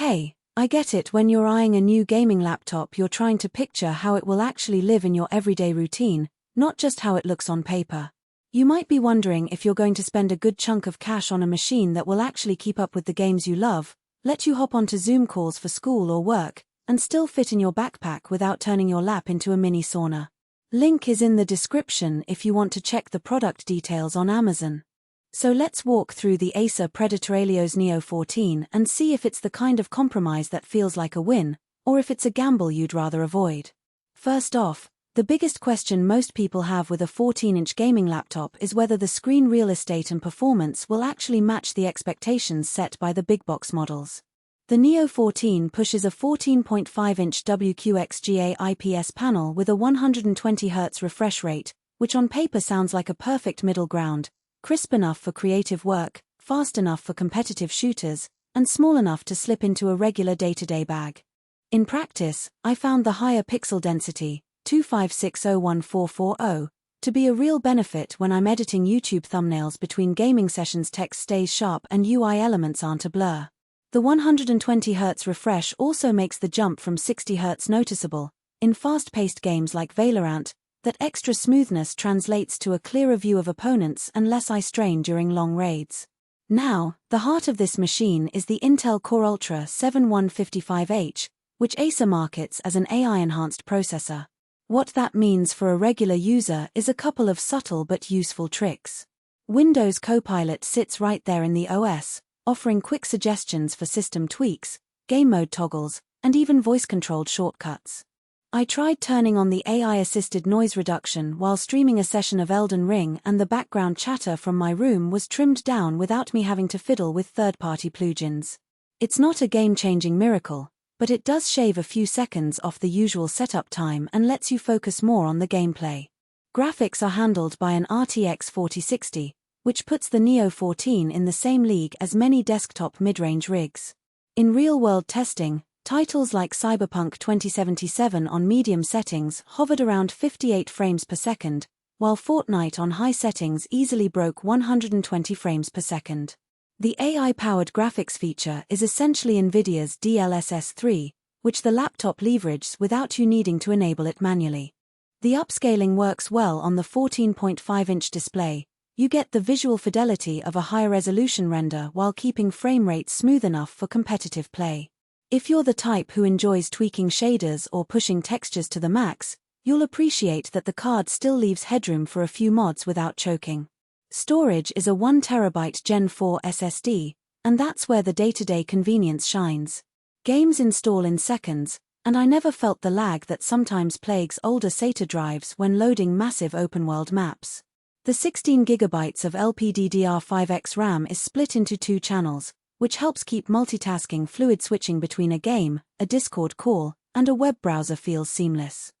Hey, I get it. When you're eyeing a new gaming laptop, you're trying to picture how it will actually live in your everyday routine, not just how it looks on paper. You might be wondering if you're going to spend a good chunk of cash on a machine that will actually keep up with the games you love, let you hop onto Zoom calls for school or work, and still fit in your backpack without turning your lap into a mini sauna. Link is in the description if you want to check the product details on Amazon. So let's walk through the Acer Predator Helios Neo 14 and see if it's the kind of compromise that feels like a win, or if it's a gamble you'd rather avoid. First off, the biggest question most people have with a 14-inch gaming laptop is whether the screen real estate and performance will actually match the expectations set by the big box models. The Neo 14 pushes a 14.5-inch WQXGA IPS panel with a 120Hz refresh rate, which on paper sounds like a perfect middle ground. Crisp enough for creative work, fast enough for competitive shooters, and small enough to slip into a regular day-to-day bag. In practice, I found the higher pixel density, 25601440, to be a real benefit when I'm editing YouTube thumbnails between gaming sessions. Text stays sharp and UI elements aren't a blur. The 120Hz refresh also makes the jump from 60Hz noticeable. In fast-paced games like Valorant, that extra smoothness translates to a clearer view of opponents and less eye strain during long raids. Now, the heart of this machine is the Intel Core Ultra 7155H, which Acer markets as an AI-enhanced processor. What that means for a regular user is a couple of subtle but useful tricks. Windows Copilot sits right there in the OS, offering quick suggestions for system tweaks, game mode toggles, and even voice-controlled shortcuts. I tried turning on the AI-assisted noise reduction while streaming a session of Elden Ring, and the background chatter from my room was trimmed down without me having to fiddle with third-party plugins. It's not a game-changing miracle, but it does shave a few seconds off the usual setup time and lets you focus more on the gameplay. Graphics are handled by an RTX 4060, which puts the Neo 14 in the same league as many desktop mid-range rigs. In real-world testing, titles like Cyberpunk 2077 on medium settings hovered around 58 frames per second, while Fortnite on high settings easily broke 120 frames per second. The AI-powered graphics feature is essentially NVIDIA's DLSS 3, which the laptop leverages without you needing to enable it manually. The upscaling works well on the 14.5-inch display. You get the visual fidelity of a higher-resolution render while keeping frame rates smooth enough for competitive play. If you're the type who enjoys tweaking shaders or pushing textures to the max, you'll appreciate that the card still leaves headroom for a few mods without choking. Storage is a 1TB Gen 4 SSD, and that's where the day-to-day convenience shines. Games install in seconds, and I never felt the lag that sometimes plagues older SATA drives when loading massive open-world maps. The 16GB of LPDDR5X RAM is split into 2 channels, which helps keep multitasking fluid. Switching between a game, a Discord call, and a web browser feels seamless.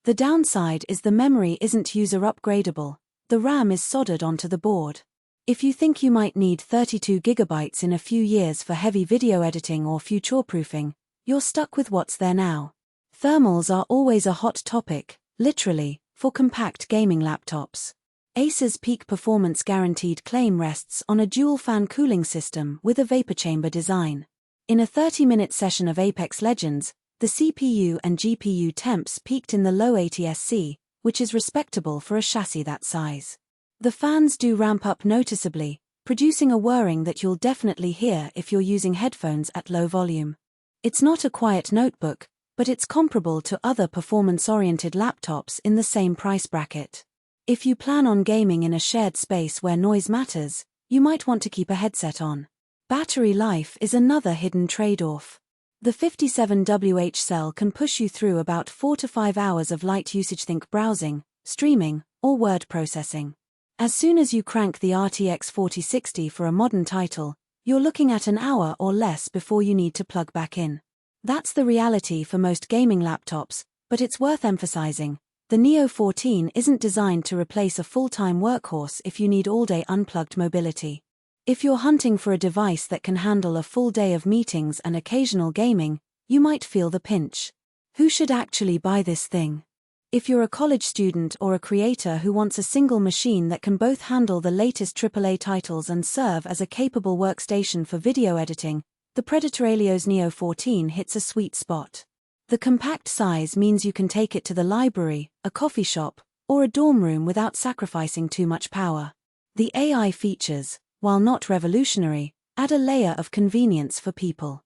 The downside is the memory isn't user upgradable. The RAM is soldered onto the board. If you think you might need 32GB in a few years for heavy video editing or future-proofing, you're stuck with what's there now. Thermals are always a hot topic, literally, for compact gaming laptops. Acer's peak performance guaranteed claim rests on a dual-fan cooling system with a vapor chamber design. In a 30-minute session of Apex Legends, the CPU and GPU temps peaked in the low 80 SC, which is respectable for a chassis that size. The fans do ramp up noticeably, producing a whirring that you'll definitely hear if you're using headphones at low volume. It's not a quiet notebook, but it's comparable to other performance-oriented laptops in the same price bracket. If you plan on gaming in a shared space where noise matters, you might want to keep a headset on. Battery life is another hidden trade-off. The 57WH cell can push you through about 4 to 5 hours of light usage. Think browsing, streaming, or word processing. As soon as you crank the RTX 4060 for a modern title, you're looking at an hour or less before you need to plug back in. That's the reality for most gaming laptops, but it's worth emphasizing. The Neo 14 isn't designed to replace a full-time workhorse if you need all-day unplugged mobility. If you're hunting for a device that can handle a full day of meetings and occasional gaming, you might feel the pinch. Who should actually buy this thing? If you're a college student or a creator who wants a single machine that can both handle the latest AAA titles and serve as a capable workstation for video editing, the Predator Helios Neo 14 hits a sweet spot. The compact size means you can take it to the library, a coffee shop, or a dorm room without sacrificing too much power. The AI features, while not revolutionary, add a layer of convenience for people